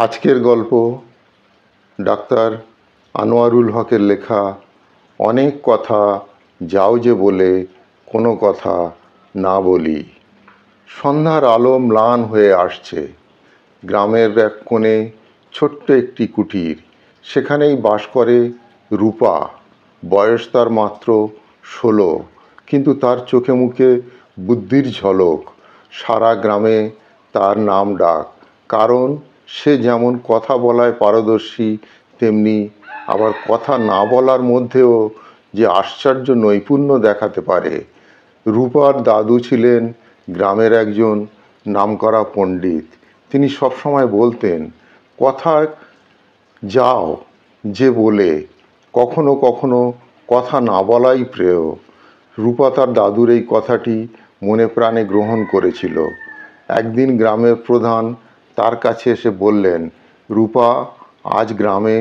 আজকের গল্প ডাক্তার আনোয়ারুল হকের লেখা অনেক কথা যাও যে বলে কোনো কথা না বলি। সন্ধ্যার আলো ম্লান হয়ে আসছে। গ্রামের এক কোণে ছোট্ট একটি কুটির, সেখানেই বাস করে রূপা। বয়স তার মাত্র 16, কিন্তু তার চোখে মুখে বুদ্ধির ঝলক। সারা গ্রামে তার নাম ডাক, কারণ সে যেমন কথা বলায় পারদর্শী, তেমনি আবার কথা না বলার মধ্যেও যে আশ্চর্য নৈপুণ্য দেখাতে পারে। রূপার দাদু ছিলেন গ্রামের একজন নামকরা পণ্ডিত। তিনি সবসময় বলতেন, কথা যাও যে বলে কখনো কখনো কথা না বলাই প্রেয়। রূপা তার দাদুর এই কথাটি মনে প্রাণে গ্রহণ করেছিল। একদিন গ্রামের প্রধান তার কাছে এসে বললেন, রূপা, আজ গ্রামে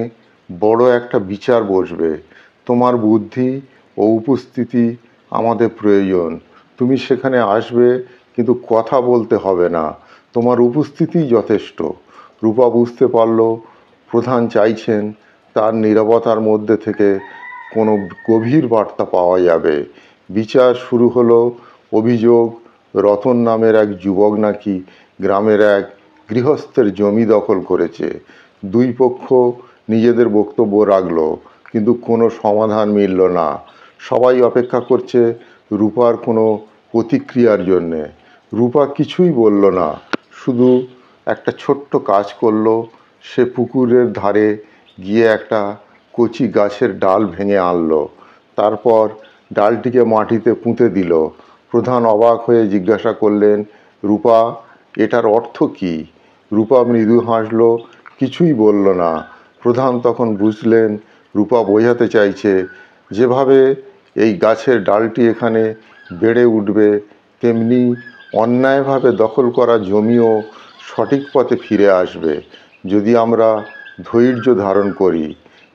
বড় একটা বিচার বসবে। তোমার বুদ্ধি ও উপস্থিতি আমাদের প্রয়োজন। তুমি সেখানে আসবে, কিন্তু কথা বলতে হবে না, তোমার উপস্থিতিই যথেষ্ট। রূপা বুঝতে পারল প্রধান চাইছেন তার নীরবতার মধ্যে থেকে কোনো গভীর বার্তা পাওয়া যাবে। বিচার শুরু হলো। অভিযোগ, রতন নামের এক যুবক নাকি গ্রামের এক গৃহস্থের জমি দখল করেছে। দুই পক্ষ নিজেদের বক্তব্য রাখল, কিন্তু কোনো সমাধান মিলল না। সবাই অপেক্ষা করছে রূপার কোনো প্রতিক্রিয়ার জন্যে। রূপা কিছুই বলল না, শুধু একটা ছোট্ট কাজ করলো। সে পুকুরের ধারে গিয়ে একটা কচি গাছের ডাল ভেঙে আনলো, তারপর ডালটিকে মাটিতে পুঁতে দিল। প্রধান অবাক হয়ে জিজ্ঞাসা করলেন, রূপা, এটার অর্থ কী? রূপা মৃদু হাসল, কিছুই বলল না। প্রধান তখন বুঝলেন রূপা বোঝাতে চাইছে, যেভাবে এই গাছের ডালটি এখানে বেড়ে উঠবে, তেমনি অন্যায়ভাবে দখল করা জমিও সঠিক পথে ফিরে আসবে, যদি আমরা ধৈর্য ধারণ করি।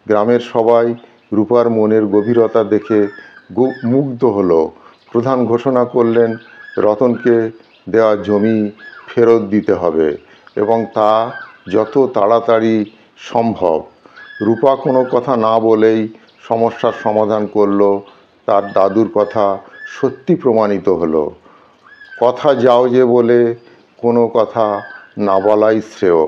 গ্রামের সবাই রূপার মনের গভীরতা দেখে মুগ্ধ হলো। প্রধান ঘোষণা করলেন, রতনকে দেওয়া জমি ফেরত দিতে হবে, এবং তা যত তাড়াতাড়ি সম্ভব। রূপা কোনো কথা না বলেই সমস্যার সমাধান করলো। তার দাদুর কথা সত্যি প্রমাণিত হলো। কথা যাও যে বলে কোনো কথা না বলাই শ্রেয়।